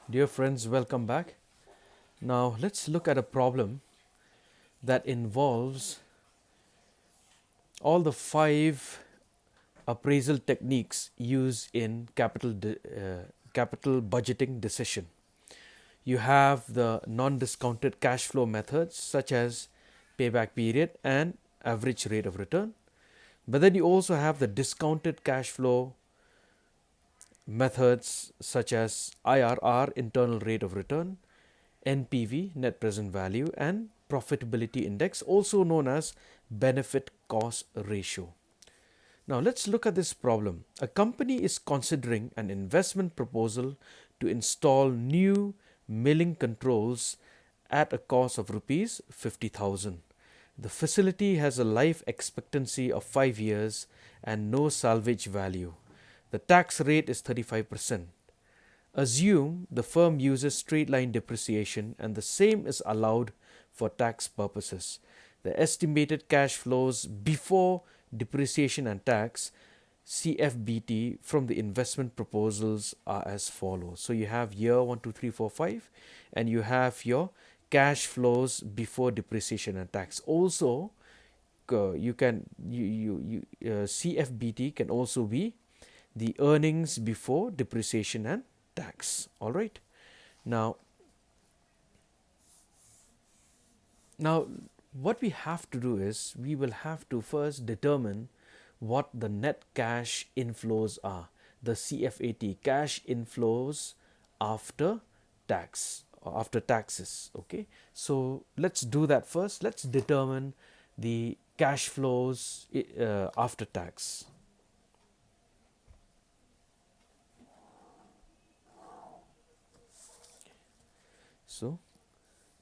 Dear friends, welcome back. Now let's look at a problem that involves all the five appraisal techniques used in capital budgeting decision. You have the non-discounted cash flow methods such as payback period and average rate of return. But then you also have the discounted cash flow methods such as IRR, internal rate of return, NPV, net present value, and profitability index, also known as benefit cost ratio. Now let's look at this problem. A company is considering an investment proposal to install new milling controls at a cost of rupees 50,000. The facility has a life expectancy of 5 years and no salvage value. The tax rate is 35%. Assume the firm uses straight line depreciation and the same is allowed for tax purposes. The estimated cash flows before depreciation and tax CFBT from the investment proposals are as follows. So you have year 1, 2, 3, 4, 5, and you have your cash flows before depreciation and tax. Also, CFBT can also be the earnings before depreciation and tax. All right. Now, now what we have to do is we will have to first determine what the net cash inflows are, the CFAT, cash inflows after tax or after taxes. Okay, so let's do that first. Let's determine the cash flows after tax. So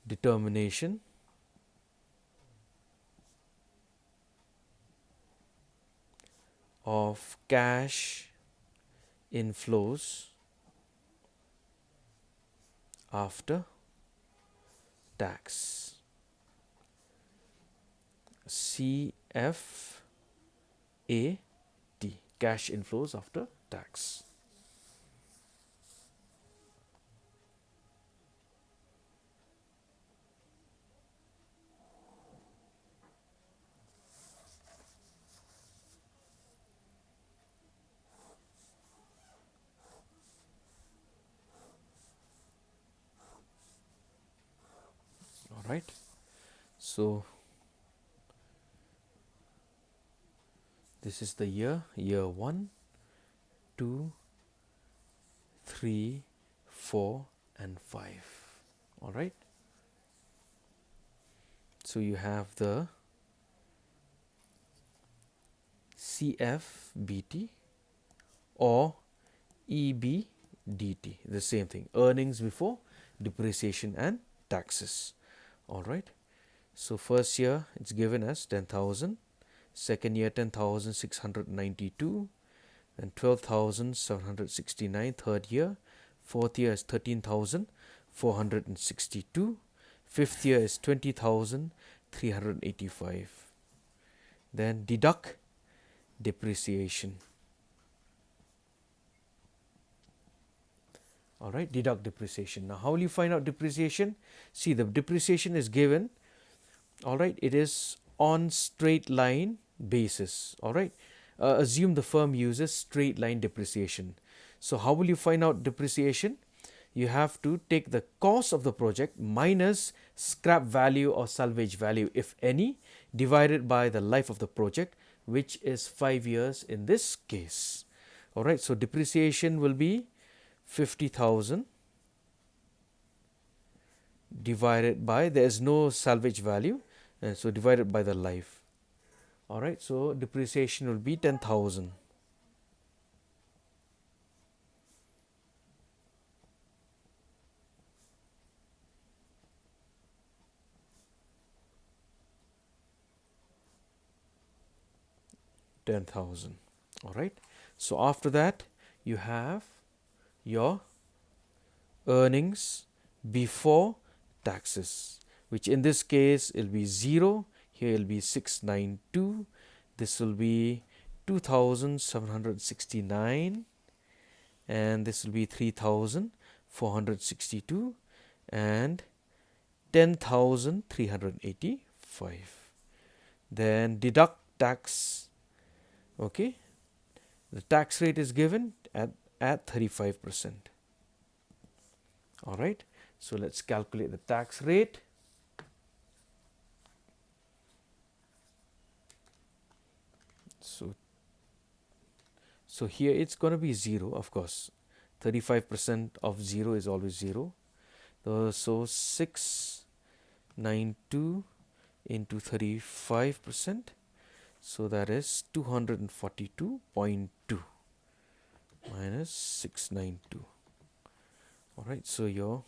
determination of cash inflows after tax, CFAT, cash inflows after tax. All right, so this is the year 1, 2, 3, 4, and 5. All right, so you have the CFBT or EBDT, the same thing, earnings before depreciation and taxes. All right, so first year it's given as 10,000, second year 10,692, and 12,769, third year, fourth year is 13,462, fifth year is 20,385. Then deduct depreciation. All right, deduct depreciation. Now how will you find out depreciation? See, the depreciation is given. All right, it is on straight line basis. All right, assume the firm uses straight line depreciation. So how will you find out depreciation? You have to take the cost of the project minus scrap value or salvage value, if any, divided by the life of the project, which is 5 years in this case. All right, so depreciation will be 50,000 divided by, there is no salvage value, and so divided by the life. All right, so depreciation will be 10,000. All right, so after that you have your earnings before taxes, which in this case it will be 0, here it will be 692, this will be 2,769, and this will be 3,485. 462 and 10,385. Then deduct tax. Okay, the tax rate is given at 35%. All right, so let's calculate the tax rate. So here it's going to be 0, of course. 35% of 0 is always 0. So 692 into 35%. So that is 242.2 minus 692. All right, so your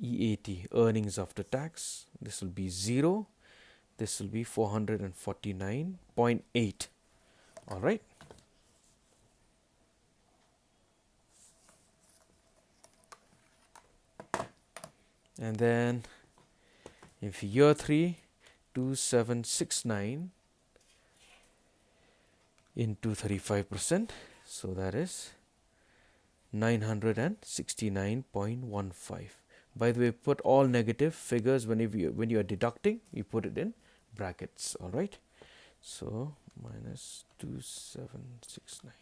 EAT, earnings after tax, this will be 0. This will be 449.8. All right. And then if year 3, 2769 into 35%, so that is 969.15. By the way, put all negative figures when you are deducting, you put it in brackets. All right, so minus 2769,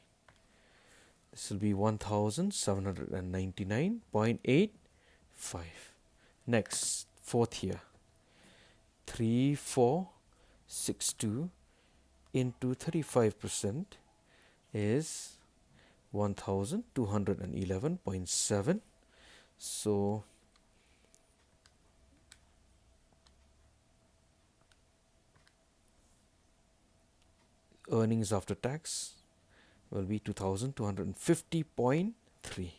this will be 1799.85. Next, fourth year, 3462 into 35% is 1211.7. So earnings after tax will be 2250.3.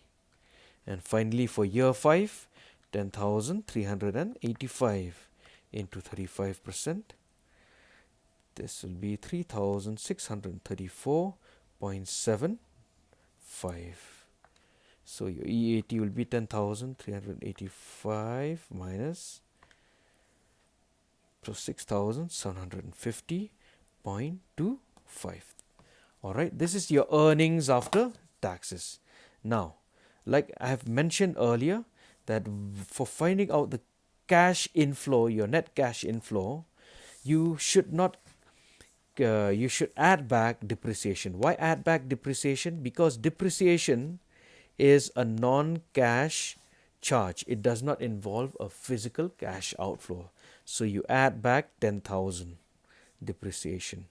And finally for year 5, 10,385 into 35%. This will be 3,634.75. So your EAT will be 10,385 minus 6,750.25. All right, this is your earnings after taxes. Now, like I have mentioned earlier, that for finding out the cash inflow, your net cash inflow, you should not you should add back depreciation. Why add back depreciation? Because depreciation is a non-cash charge. It does not involve a physical cash outflow. So you add back 10,000 depreciation.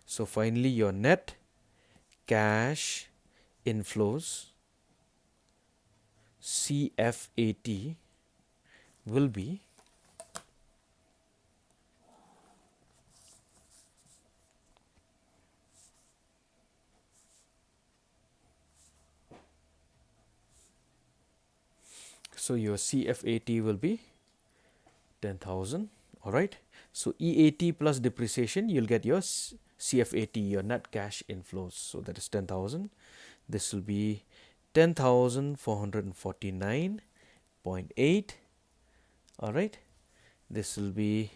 So finally your net cash inflows, CFAT, will be your CFAT will be 10,000. All right. So EAT plus depreciation, you'll get your CFAT, your net cash inflows. So that is 10,000. This will be 10,449.8. All right. This will be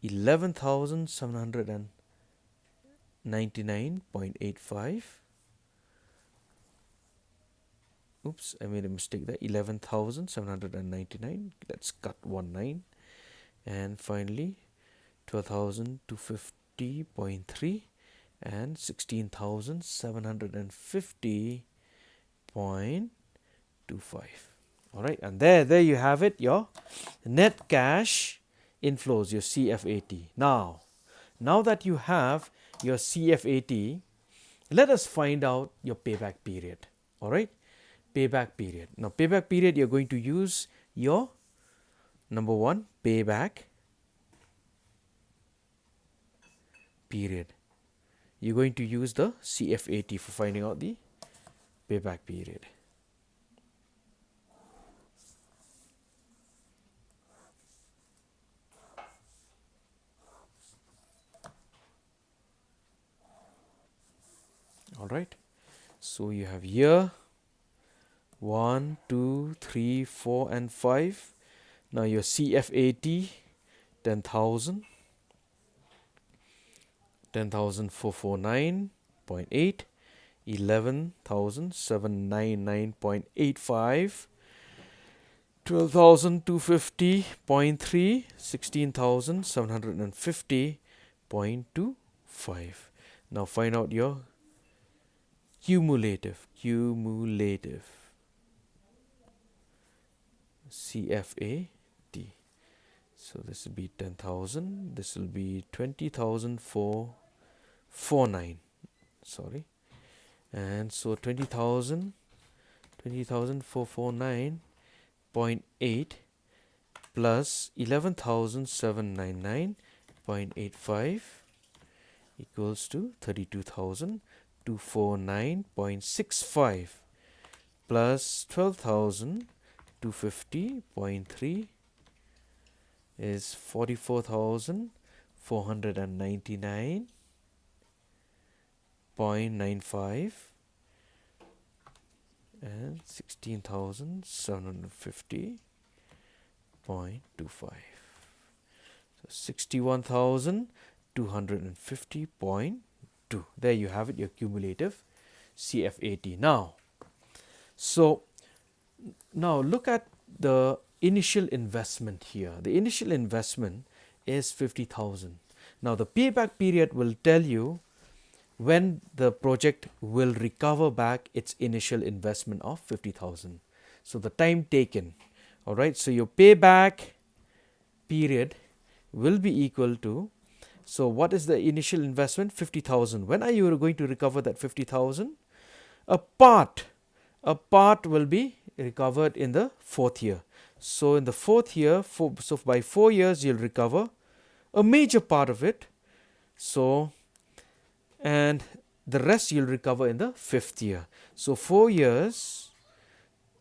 11,799.85. Oops, I made a mistake there. 11,799. Let's cut 19. And finally 12,250.3 and 16,750.25. All right, and there you have it, your net cash inflows, your CFAT. Now that you have your CFAT, let us find out your payback period. All right, payback period. Now payback period, you're going to use your number 1, payback period. You're going to use the CFAT for finding out the payback period. All right, so you have year 1, 2, 3, 4, and 5. Now your CFAT 10,000. 10,449.8, 11,799.85, 12,250.3, 16,750.25. Now find out your cumulative CFAT. So this will be 10,000, this will be 20,449, sorry, and so 20,449.8 plus 11,799.85 equals to 32,249.65 plus 12,250.3 is 44,499.95 and 16,750.25. So 61,250.2. There you have it, your cumulative CFAT. Now look at the initial investment here. The initial investment is 50,000. Now the payback period will tell you when the project will recover back its initial investment of 50,000. So the time taken, all right. So your payback period will be equal to, so what is the initial investment? 50,000. When are you going to recover that 50,000? A part will be recovered in the fourth year. So in the fourth year, so by 4 years you'll recover a major part of it. So, and the rest you'll recover in the fifth year. So 4 years.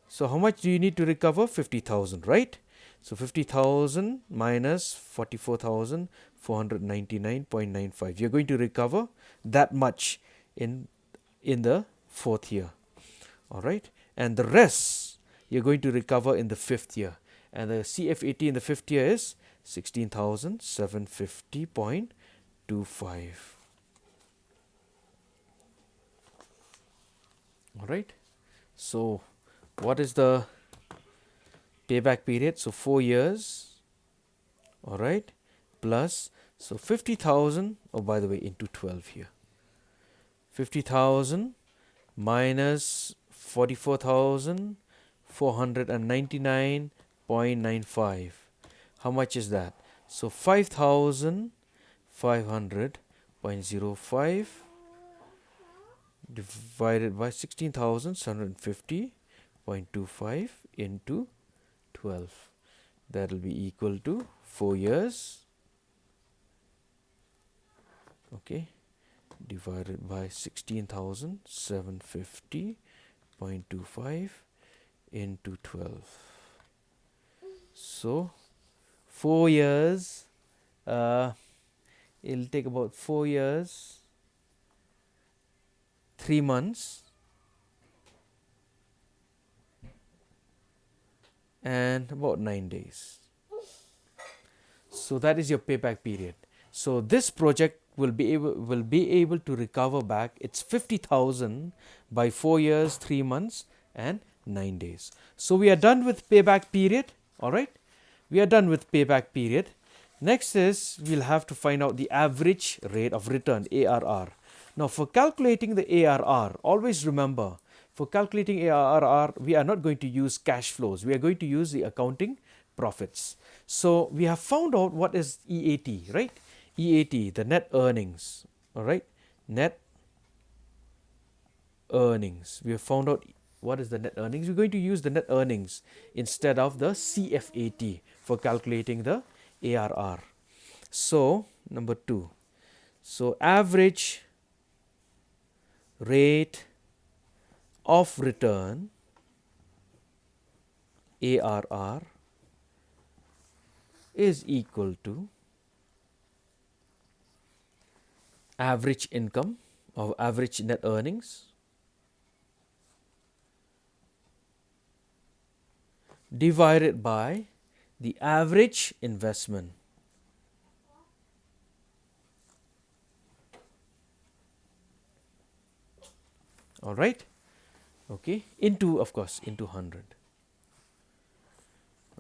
So how much do you need to recover? 50,000, right? So 50,000 minus 44,499.95. You're going to recover that much in the fourth year. All right, and the rest you're going to recover in the fifth year, and the CFAT in the fifth year is 16,750.25. all right, so what is the payback period? So 4 years, all right, plus, so 50,000, oh by the way, into 12 here, 50,000 minus 44,499.95. How much is that? So 5,500.05 divided by 16,750.25 into 12. That will be equal to 4 years. Okay, divided by 16,750.25 into 12. So 4 years, it'll take about 4 years, 3 months, and about 9 days. So that is your payback period. So this project will be able to recover back its 50,000 by 4 years, 3 months, and 9 days. So we are done with payback period. All right, we are done with payback period. Next is we'll have to find out the average rate of return, ARR. Now for calculating the ARR, always remember, for calculating ARR, we are not going to use cash flows. We are going to use the accounting profits. So we have found out what is EAT, right? EAT, the net earnings, all right? Net earnings. We have found out what is the net earnings. We're going to use the net earnings instead of the CFAT for calculating the ARR. So, number 2. So, average rate of return, ARR, is equal to average income or average net earnings divided by the average investment. All right. Okay. Into, of course, into 100.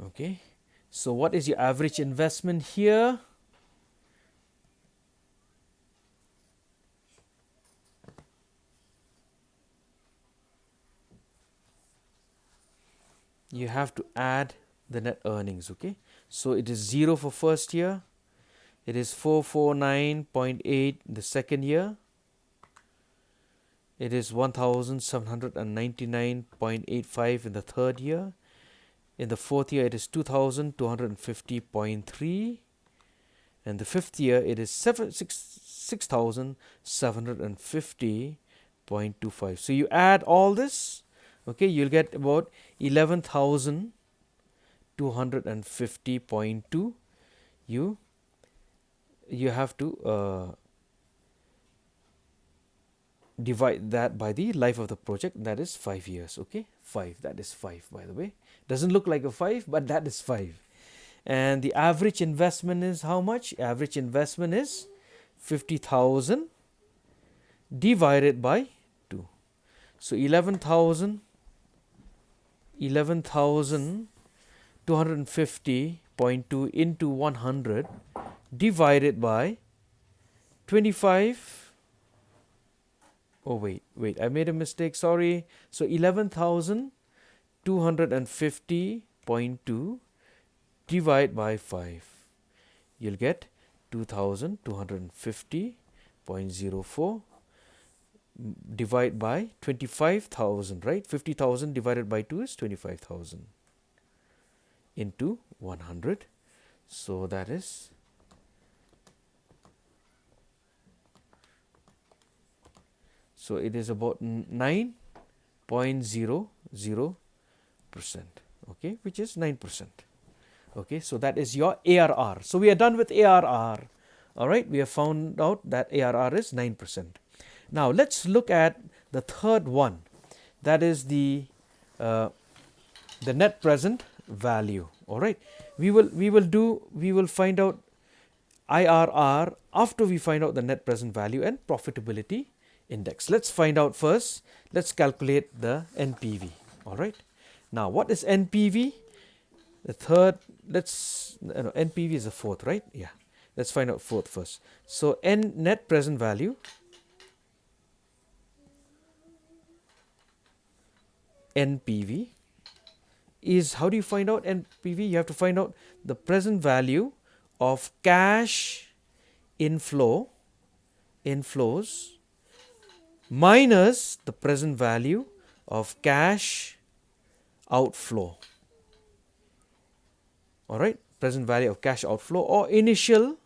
Okay. So what is your average investment here? You have to add the net earnings. Okay. So it is 0 for first year. It is 449.8 the second year. It is 1799.85 in the third year. In the fourth year, it is 2250.3. And the fifth year, it is 6750.25. So you add all this, okay, you'll get about 11,250.2. You have to divide that by the life of the project, that is 5 years. Okay, 5, that is 5, by the way. Doesn't look like a 5, but that is 5. And the average investment is how much? Average investment is 50,000 divided by 2. So 11,250.2 into 100 divided by 25. Oh, wait, I made a mistake, sorry. So 11,250.2 divide by 5. You'll get 2,250.04 divide by 25,000, right? 50,000 divided by 2 is 25,000 into 100. So that is it is about 9.00%, okay, which is 9%. Okay, so that is your ARR. So we are done with ARR. All right, we have found out that ARR is 9%. Now let's look at the third one. That is the net present value. All right, we will find out IRR after we find out the net present value and profitability index. Let's find out first. Let's calculate the NPV. All right. Now, what is NPV? The third. NPV is the fourth, right? Yeah. Let's find out fourth first. So, net present value NPV is, how do you find out NPV? You have to find out the present value of cash inflows minus the present value of cash outflow. All right, present value of cash outflow or initial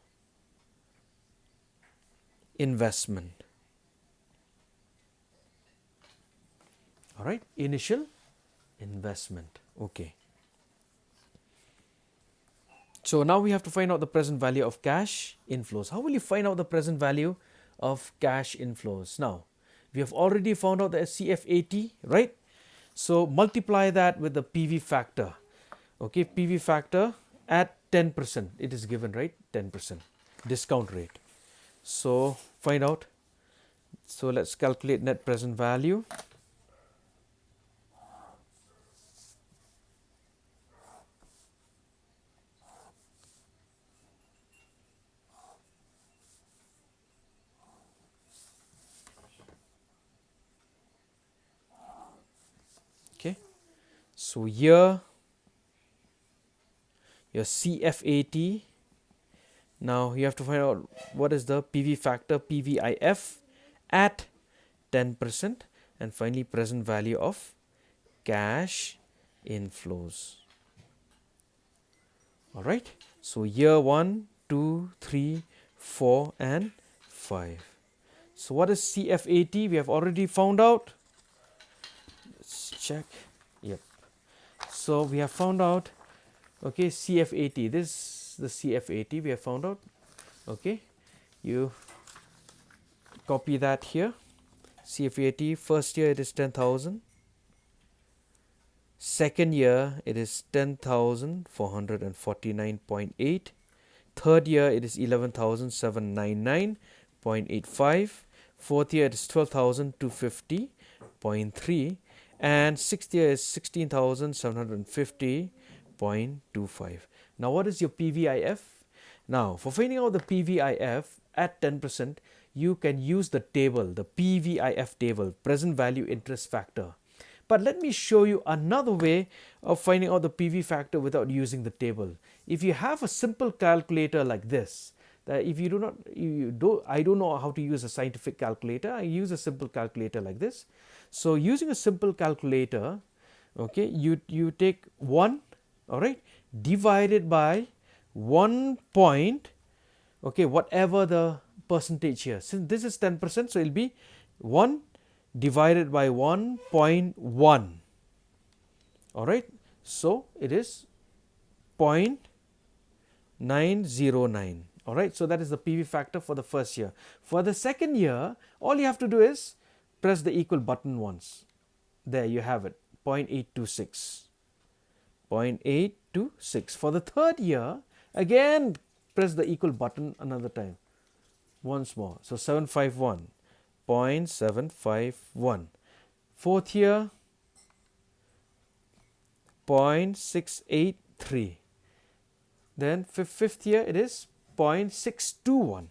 investment. All right, initial investment. Okay. So now we have to find out the present value of cash inflows. How will you find out the present value of cash inflows? Now, we have already found out the CFBT, right? So multiply that with the PV factor. Okay, PV factor at 10%. It is given, right? 10% discount rate. So find out. So let's calculate net present value. Okay, so here your CFBT. Now you have to find out what is the PV factor, PVIF at 10%, and finally present value of cash inflows. All right, so year 1, 2, 3, 4 and 5. So what is CFBT? We have already found out. Let's check. Yep. So we have found out, okay, CFBT. This is the CFBT we have found out. Okay, you copy that here. CFBT, first year it is 10,000. Second year it is 10,449.8. Third year it is 11,799.85. Fourth year it is 12,250. 0.3, and sixth year is 16,750.25. Now what is your PVIF? Now for finding out the PVIF at 10%, you can use the table, the PVIF table, present value interest factor. But let me show you another way of finding out the PV factor without using the table. If you have a simple calculator like this, that if you do not, I don't know how to use a scientific calculator, I use a simple calculator like this. So using a simple calculator, okay, you take 1, all right, divided by 1 point, okay, whatever the percentage here. Since this is 10%, so it will be 1 divided by 1.1. All right, so it is 0.909. All right, so that is the PV factor for the first year. For the second year, all you have to do is press the equal button once. There you have it, 0.826. 0.826. For the third year, again press the equal button another time, once more. So 751. 0.751. Fourth year, 0.683. Then fifth year it is 0.621.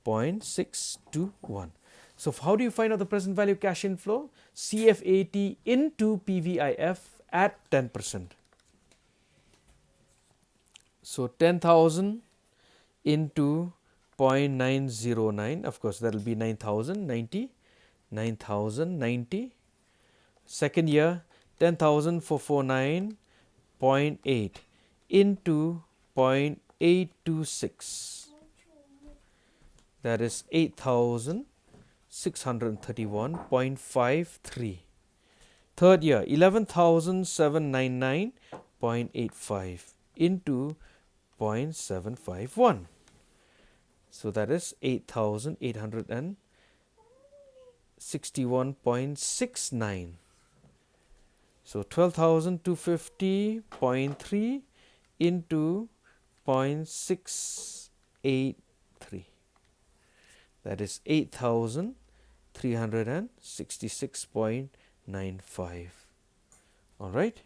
0.621. So how do you find out the present value cash inflow? CFBT into PVIF at 10%. So 10,000 into 0.909, of course that will be 9,090. Second year, 10,449.8 into 0.826, that is 8,631.53. Third year, 11,799.85 into 0.751. So that is 8,861.69. So 12,250.3 into 0.683. That is 8,366.95. All right.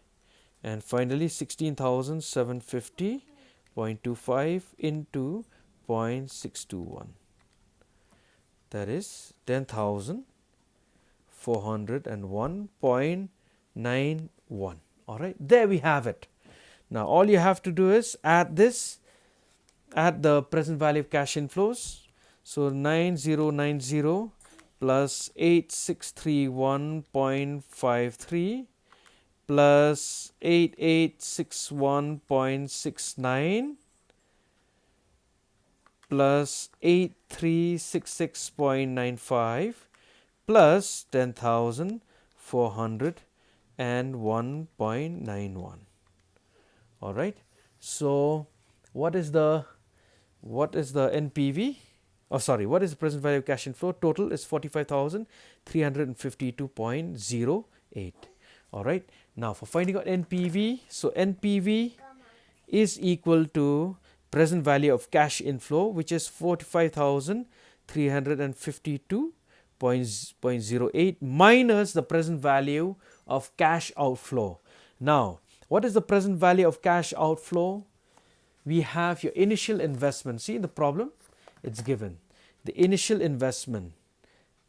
And finally 16,750.25 into 0.621. That is 10,401.91. All right, there we have it. Now all you have to do is add this, add the present value of cash inflows. So 9090 plus 8631.53 plus 8861.69 plus 8366.95 plus 10,401.91. All right. So what is the NPV? Oh, sorry. What is the present value of cash inflow? Total is 45,352.08. All right. Now for finding out NPV, so NPV is equal to present value of cash inflow, which is 45,352.08 minus the present value of cash outflow. Now, what is the present value of cash outflow? We have your initial investment. See in the problem, it's given. The initial investment,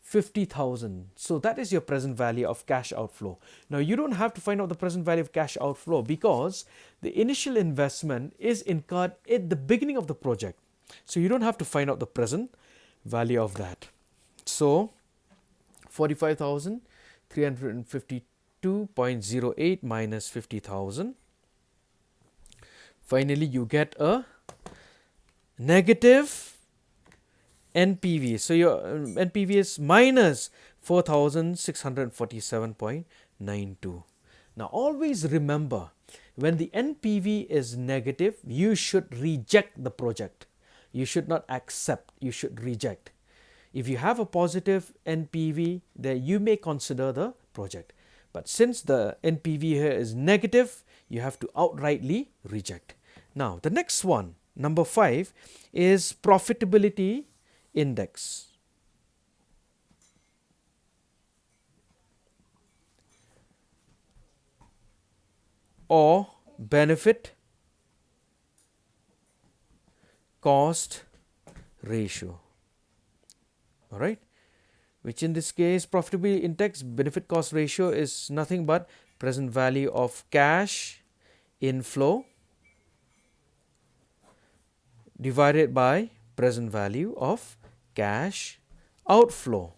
50,000. So that is your present value of cash outflow. Now you don't have to find out the present value of cash outflow because the initial investment is incurred at the beginning of the project. So you don't have to find out the present value of that. So 45,352.08 minus 50,000. Finally, you get a negative NPV. So your NPV is minus 4,647.92. Now always remember, when the NPV is negative, you should reject the project. You should not accept, you should reject. If you have a positive NPV, then you may consider the project. But since the NPV here is negative, you have to outrightly reject. Now the next one, number 5, is Profitability Index. or benefit cost ratio. All right, which in this case, profitability index benefit cost ratio is nothing but present value of cash inflow divided by present value of cash outflow.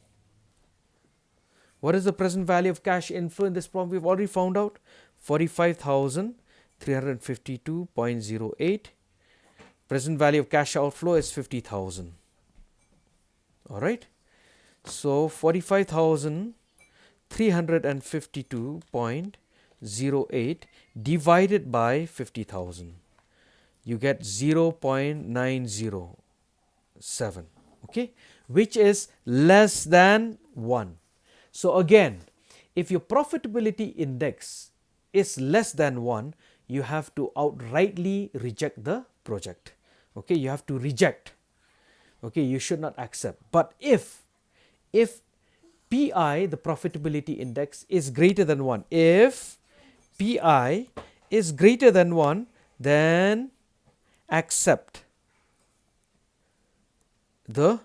What is the present value of cash inflow in this problem? We've already found out 45,352.08. Present value of cash outflow is 50,000. All right. So 45,352.08 divided by 50,000. You get 0.907. Okay, which is less than 1. So again, if your profitability index is less than 1, you have to outrightly reject the project. Okay, you have to reject. Okay, you should not accept. But if PI, the profitability index, is greater than 1, if PI is greater than 1, then accept the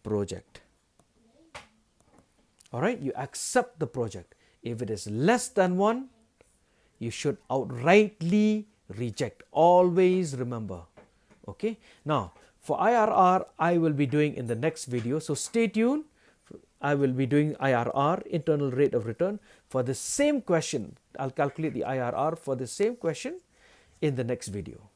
project. All right, you accept the project. If it is less than 1, you should outrightly reject. Always remember. Okay, now for IRR, I will be doing in the next video. So stay tuned. I will be doing IRR, internal rate of return, for the same question. I'll calculate the IRR for the same question in the next video.